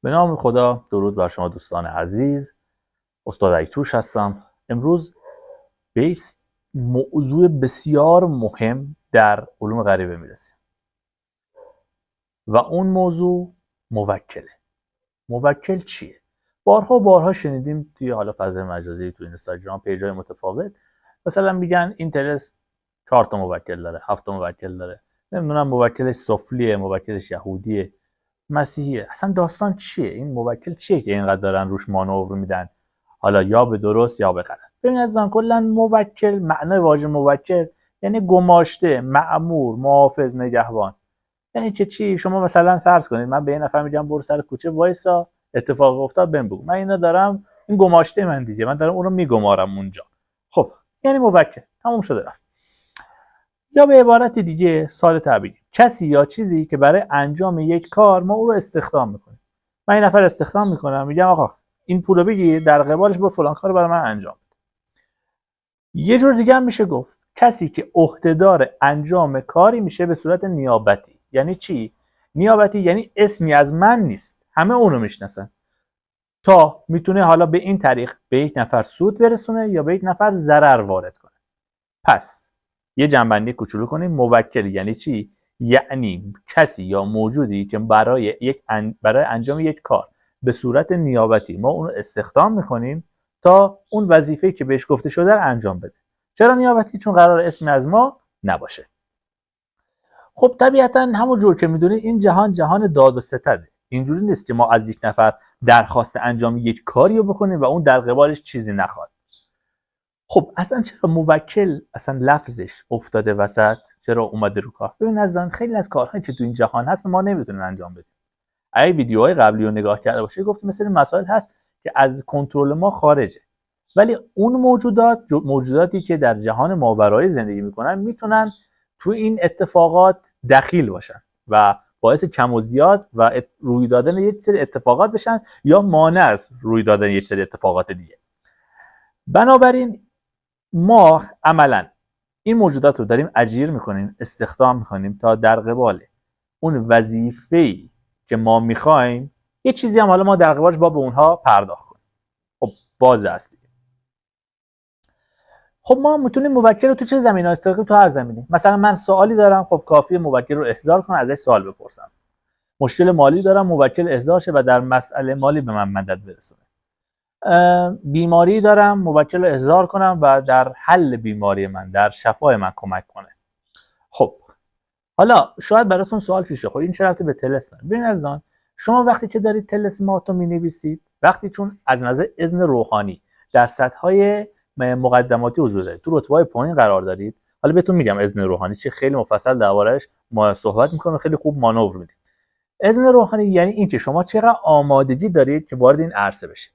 به نام خدا. درود بر شما دوستان عزیز. استاد ایتوش هستم. امروز به یک موضوع بسیار مهم در علوم غریبه میرسیم و اون موضوع موکله. موکل چیه؟ بارها شنیدیم توی حالا فضای مجازی، توی اینستاگرام، پیجای متفاوت مثلا میگن این طلسم 4 تا موکل داره، 7 تا موکل داره، نمیدونم موکلش سفلیه، موکلش یهودیه، مسیحیه. اصلا داستان چیه؟ این موکل چیه که اینقدر دارن روش مانور میدن، حالا یا به درست یا به غلط؟ ببین عزیزان، کلا موکل، معنای واژه موکل یعنی گماشته، مأمور، محافظ، نگهبان. یعنی که چی؟ شما مثلا فرض کنید من به یه نفر میگم برو سر کوچه وایسا، اتفاق افتاد بهم بگو، من اینو دارم، این گماشته من دیگه، من دارم اونو میگمارم اونجا. خب یعنی موکل، تموم شده رفت. یا به عبارت دیگه ساده تعبیر، کسی یا چیزی که برای انجام یک کار ما او رو استخدام میکنیم. من این نفر استخدام میکنم، میگم آقا این پولو بگیر، در قبالش با فلان کار برای من انجام بده. یه جور دیگه هم میشه گفت کسی که عهدهدار انجام کاری میشه به صورت نیابتی. یعنی چی؟ نیابتی یعنی اسمی از من نیست، همه اونو میشناسن، تا میتونه حالا به این طریق به یک نفر سود برسونه یا به یک نفر ضرر وارد کنه. پس یه جنبندی کوچولو کنیم. موکل یعنی چی؟ یعنی کسی یا موجودی که برای انجام یک کار به صورت نیابتی ما اون رو استخدام میکنیم تا اون وظیفه‌ای که بهش گفته شده رو انجام بده. چرا نیابتی؟ چون قرار اسمی از ما نباشه. خب طبیعتا همون جور که میدونید این جهان داد و ستده. اینجوری نیست که ما از یک نفر درخواست انجام یک کاری رو بکنیم و اون در قبالش چیزی نخواد. خب اصلا چرا موکل اصلا لفظش افتاده وسط؟ چرا اومده رو کار؟ ببین عزیزان، خیلی از کارهایی که تو این جهان هست ما نمیتونیم انجام بدیم. اگه ویدیوهای قبلی رو نگاه کرده باشید گفتیم مثلا مسائل هست که از کنترل ما خارجه، ولی اون موجوداتی که در جهان ماورایی زندگی میکنن میتونن تو این اتفاقات دخیل باشن و باعث کم و زیاد و روی دادن یک سری اتفاقات بشن یا مانع از روی دادن یک سری اتفاقات دیگه. بنابراین ما عملا این موجودات رو داریم اجیر میکنیم، استخدام میکنیم تا در قبال اون وظیفه‌ای که ما میخوایم یه چیزی هم حالا ما در قبالش با به اونها پرداخت کنیم. خب بازه است دیگه. خب ما میتونیم موکل رو تو چه زمینه‌ای استخدام کنیم؟ تو هر زمینه. مثلا من سوالی دارم، خب کافیه موکل رو احضار کنم، ازش سوال بپرسم. مشکل مالی دارم، موکل احضار شه و در مسئله مالی به من مدد برسونه. بیماری دارم، موکل رو احضار کنم و در حل بیماری من، در شفای من کمک کنه. خب حالا شاید براتون سوال پیش بیاد، خب این چه ربطی به طلسم؟ ببین عزیزان، شما وقتی که دارید طلسماتو می‌نویسید، وقتی چون از نظر اذن روحانی در سطح‌های مقدماتی حضور دارید، تو رتبه‌های پایین قرار دارید. حالا بهتون میگم اذن روحانی چه، خیلی مفصل درباره‌اش ما صحبت می‌کنیم، خیلی خوب مانور میدیم. اذن روحانی یعنی اینکه شما چقدر آمادگی دارید که وارد این عرصه بشید.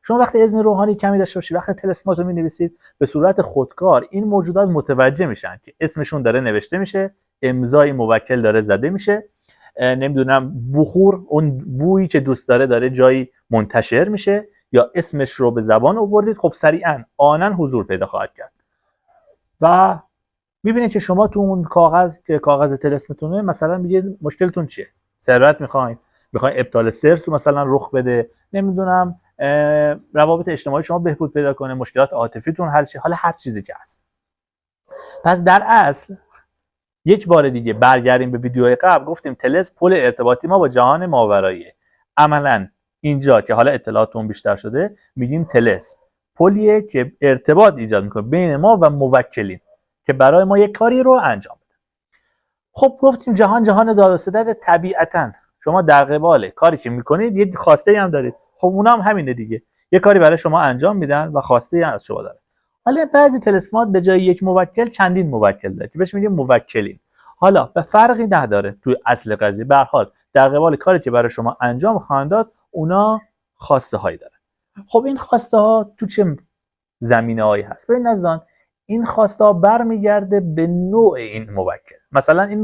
شما وقتی اذن روحانی کمی داشته باشید، وقتی طلسماتو می‌نویسید، به صورت خودکار این موجودات متوجه میشن که اسمشون داره نوشته میشه، امضای موکل داره زده میشه، نمیدونم بخور، اون بویی که دوست داره جایی منتشر میشه، یا اسمش رو به زبان آوردید، خب سریعا آنن حضور پیدا خواهد کرد و میبینید که شما تو اون کاغذ طلسمتونه مثلا میگید مشکلتون چیه؟ ثروت میخواین ابطال سرس مثلا رخ بده، نمیدونم روابط اجتماعی شما بهبود پیدا کنه، مشکلات عاطفیتون حل شه، حالا هر چیزی که هست. پس در اصل یک بار دیگه برگردیم به ویدیوهای قبل، گفتیم طلسم پل ارتباطی ما با جهان ماوراییه. عملا اینجا که حالا اطلاعاتون بیشتر شده میگیم طلسم پلیه که ارتباط ایجاد میکنه بین ما و موکلین که برای ما یک کاری رو انجام بده. خب گفتیم جهان داد و ستد، طبیعتاً شما در قبال کاری که میکنید یه خواسته هم دارید. خب اونا هم همینه دیگه، یه کاری برای شما انجام میدن و خواسته هم از شما داره. حالا بعضی طلسمات به جای یک موکل چندین موکل داره که بهش میگیم موکلین. حالا به فرقی نداره توی اصل قضیه، به هر حال در قبال کاری که برای شما انجام خواهند داد اونا خواسته هایی داره. خب این خواسته ها تو چه زمینه هایی هست؟ ببین عزیزان، این خواسته ها برمیگرده به نوع این موکل. مثلا این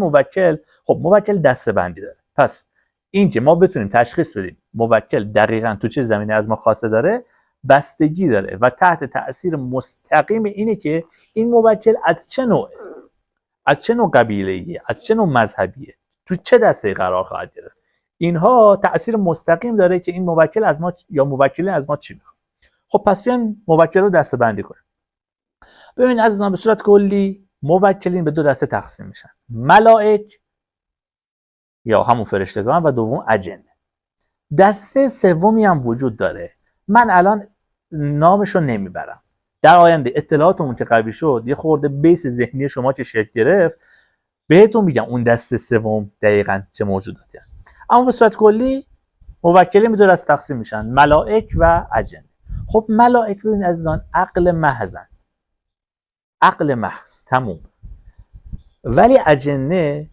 موکل دسته‌بندی داره. پس این که ما بتونیم تشخیص بدیم موکل دقیقاً تو چه زمینه از ما خواسته داره بستگی داره و تحت تأثیر مستقیم اینه که این موکل از چه نوعه، از چه نوع قبیله‌ایه، از چه نوع مذهبیه، تو چه دسته قرار خواهد گرفت. اینها تأثیر مستقیم داره که این موکل از ما یا موکلین از ما چی میخواد. خب پس بیایم موکل رو دسته‌بندی کنیم. ببین عزیزان، به صورت کلی موکلین به دو دسته تقسیم میشن: ملائک یا همون فرشتگان و دوم اجنه. دسته سومی هم وجود داره، من الان نامش رو نمیبرم. در آینده اطلاعاتمون که قوی شد، یه خورده بیس ذهنی شما که شکل گرفت، بهتون میگم اون دسته سوم دقیقاً چه موجوداتی هست. اما به صورت کلی موکلین به دو دسته تقسیم میشن: ملائک و اجنه. خب ملائک ببین عزیزان عقل محضن، عقل محض تموم. ولی اجنه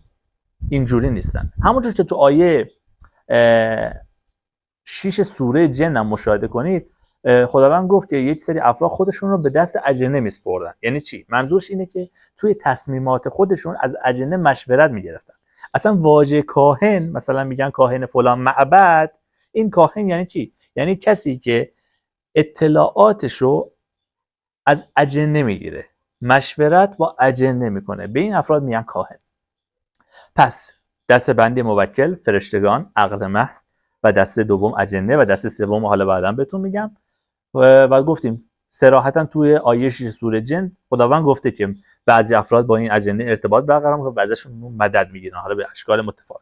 اینجوری نیستن. همونجور که تو آیه 6 سوره جن هم مشاهده کنید، خداوند گفت که یک سری افراد خودشون رو به دست اجنه میسپردن. یعنی چی؟ منظورش اینه که توی تصمیمات خودشون از اجنه مشورت میگرفتن. اصلا واژه کاهن، مثلا میگن کاهن فلان معبد، این کاهن یعنی چی؟ یعنی کسی که اطلاعاتش رو از اجنه میگیره، مشورت با اجنه میکنه، به این افراد میگن کاهن. پس دسته بندی موکل فرشتگان، عقل محض، و دسته دوم اجنه، و دسته سوم حالا بعداً بهتون میگم. و گفتیم صراحتاً توی آیه 6 سوره جن خداوند گفته که بعضی افراد با این اجنه ارتباط برقرار میکنن، بعضیشون مدد میگیرن، حالا به اشکال متفاوت.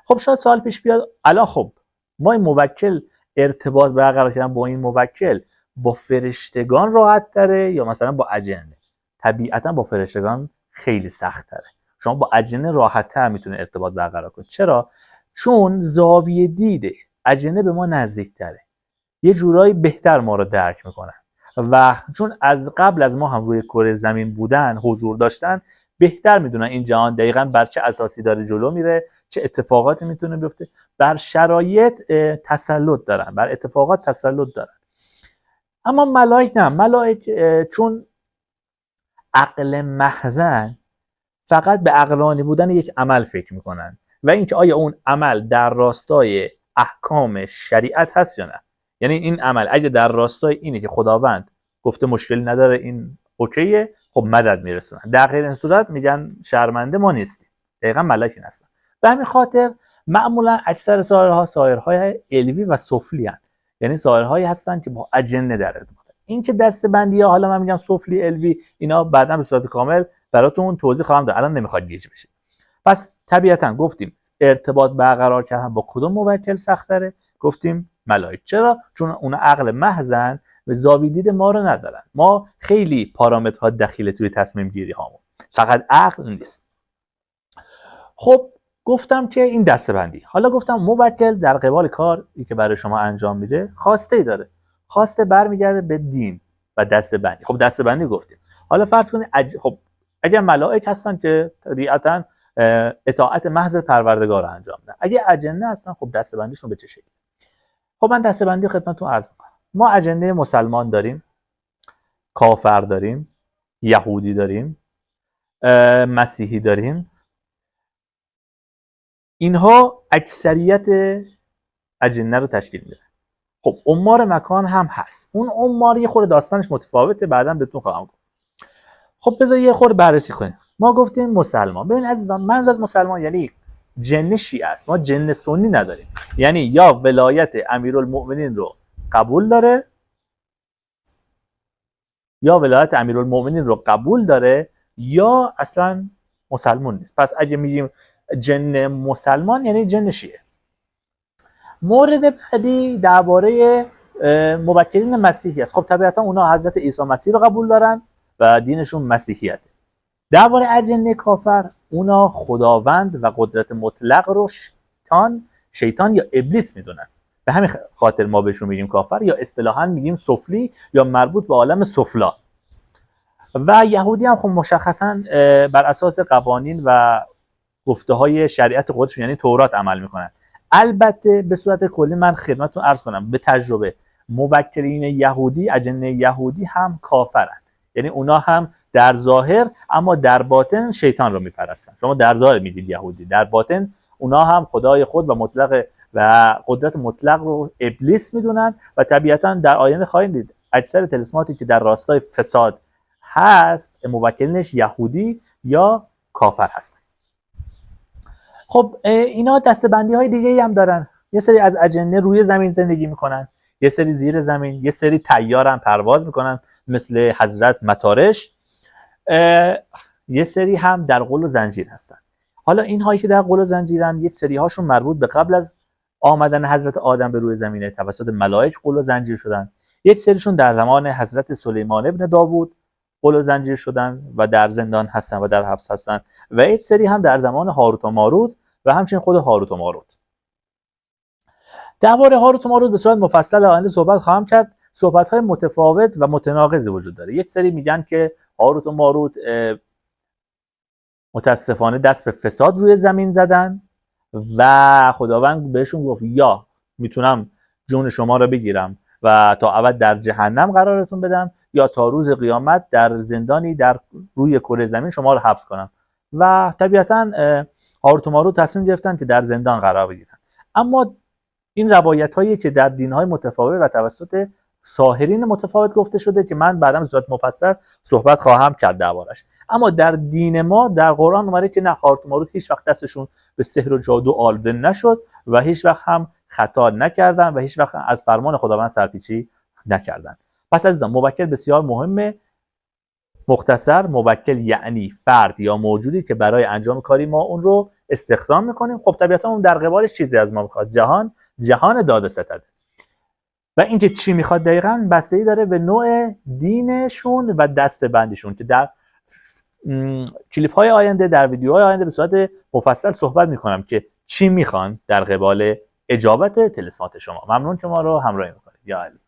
خب شاید سوال پیش بیاد، الان خب ما این موکل ارتباط برقرار کردن با این موکل با فرشتگان راحت تره یا مثلا با اجنه؟ طبیعتاً با فرشتگان خیلی سخت تره. شما با اجنه راحت تر میتونه ارتباط برقرار کنید. چرا؟ چون زاویه دید اجنه به ما نزدیک تره، یه جورایی بهتر ما رو درک میکنن، و چون از قبل از ما هم روی کره زمین بودن، حضور داشتن، بهتر میدونن این جهان دقیقاً بر چه اساسی داره جلو میره، چه اتفاقاتی میتونه بیفته. بر شرایط تسلط دارن، بر اتفاقات تسلط دارن. اما ملائک نه، ملائک چون عقل محضن، فقط به عقلانی بودن یک عمل فکر میکنن و اینکه آیا اون عمل در راستای احکام شریعت هست یا نه. یعنی این عمل اگه در راستای اینه که خداوند گفته مشکلی نداره، این اوکیه، خب مدد میرسونن. در غیر این صورت میگن شرمنده ما نیستیم. دقیقاً ملائک هستن. به همین خاطر معمولا اکثر سایرهای علوی و سفلی هستند. یعنی سایرهایی هستن که با اجنه در ارتباطن. این که دسته‌بندی ها، حالا من میگم سفلی، علوی، اینا بعداً به صورت کامل براتون توضیح خواهم داد، الان نمیخواد گیج بشید. پس طبیعتاً گفتیم ارتباط برقرار کردن با کدوم موکل سخت‌تره؟ گفتیم ملائک. چرا؟ چون اونا عقل محضن و زاویه دید ما رو ندارن. ما خیلی پارامترها دخیله توی تصمیم گیری هامون، فقط عقل نیست. خب گفتم که این دسته‌بندی. حالا گفتم موکل در قبال کاری که برای شما انجام میده خواسته‌ای داره. خواسته برمیگرده به دین و دسته‌بندی. خب دسته‌بندی گفتیم. حالا فرض کنید خب اگر ملائک هستن که طبیعتاً اطاعت محض پروردگار رو انجام میدن، اگه اجنه هستن خب دسته‌بندیشون به چه شکلی؟ خب من دسته‌بندی خدمتتون عرض می‌کنم. ما اجنه مسلمان داریم، کافر داریم، یهودی داریم، مسیحی داریم. اینها اکثریت اجنه رو تشکیل میدن. خب عمار مکان هم هست. اون عمار یه خورده داستانش متفاوته، بعداً بهتون خواهم گفت. خب بذار یه خورده بررسی کنیم. ما گفتیم مسلمان. ببین عزیزان، منظور از مسلمان یعنی جن شیعه است. ما جن سنی نداریم. یعنی یا ولایت امیرالمؤمنین رو قبول داره، یا ولایت امیرالمؤمنین رو قبول داره، یا اصلا مسلمان نیست. پس اگه میگیم جن مسلمان یعنی جن شیعه. مورد بعدی درباره موکلین مسیحی است. خب طبیعتا اونا حضرت عیسی مسیح رو قبول دارن و دینشون مسیحیته. درباره اجنه کافر، اونا خداوند و قدرت مطلق رو شیطان یا ابلیس میدونن. به همین خاطر ما بهشون میگیم کافر، یا اصطلاحاً میگیم سفلی یا مربوط به عالم سفلا. و یهودی هم خب مشخصاً بر اساس قوانین و گفته‌های شریعت خودشون یعنی تورات عمل میکنن. البته به صورت کلی من خدمتتون عرض کنم به تجربه، موکلین یهودی، اجنه یهودی هم کافرن. یعنی اونا هم در ظاهر اما در باطن شیطان رو میپرستن. شما در ظاهر میدید یهودی، در باطن اونا هم خدای خود و مطلق و قدرت مطلق رو ابلیس میدونن. و طبیعتا در آینده خواهید دید اکثر طلسماتی که در راستای فساد هست موکلینش یهودی یا کافر هستن. خب اینا دسته‌بندی های دیگه هم دارن. یه سری از اجنه روی زمین زندگی میکنن، یه سری زیر زمین، یه سری طیارن پرواز میکنن مثل حضرت مطارش، یه سری هم در قل و زنجیر هستن. حالا این هایی که در قل و زنجیرن، یه سری هاشون مربوط به قبل از آمدن حضرت آدم به روی زمینه توسط ملائک قل و زنجیر شدن، یک سریشون در زمان حضرت سلیمان ابن داوود قل و زنجیر شدن و در زندان هستن و در حبس هستن، و یک سری هم در زمان هاروت و ماروت و همچنین خود هاروت و ماروت. درباره هاروت و ماروت به صورت مفصل آینده صحبت خواهم کرد. صحبت‌های متفاوت و متناقضی وجود داره. یک سری میگن که هاروت و ماروت متاسفانه دست به فساد روی زمین زدن و خداوند بهشون گفت یا میتونم جون شما رو بگیرم و تا ابد در جهنم قرارتون بدم، یا تا روز قیامت در زندانی در روی کره زمین شما رو حبس کنم. و طبیعتا هاروت و ماروت تصمیم گرفتن که در زندان قرار بگیرن. اما این روایت هایی که در دین های متفاوت و توسط ساحرین متفاوت گفته شده که من بعداً به صورت مفصل صحبت خواهم کرد دربارش. اما در دین ما در قرآن اومده که نه، هاروت و ماروت هیچ وقت دستشون به سحر و جادو آلوده نشد و هیچ وقت هم خطا نکردن و هیچ وقت از فرمان خداوند سرپیچی نکردن. پس عزیزان، موکل بسیار مهمه. مختصر، موکل یعنی فرد یا موجودی که برای انجام کاری ما اون رو استخدام میکنیم. خب طبیعتا اون در قبالش چیزی از ما میخواد. جهان داد و ستده. و اینکه چی میخواد دقیقاً بستگی داره به نوع دینشون و دسته‌بندیشون که در کلیپ های آینده، در ویدیوهای آینده به صورت مفصل صحبت میکنم که چی میخوان در قبال اجابت طلسمات شما. ممنون که ما رو همراهی میکنید. یا علی.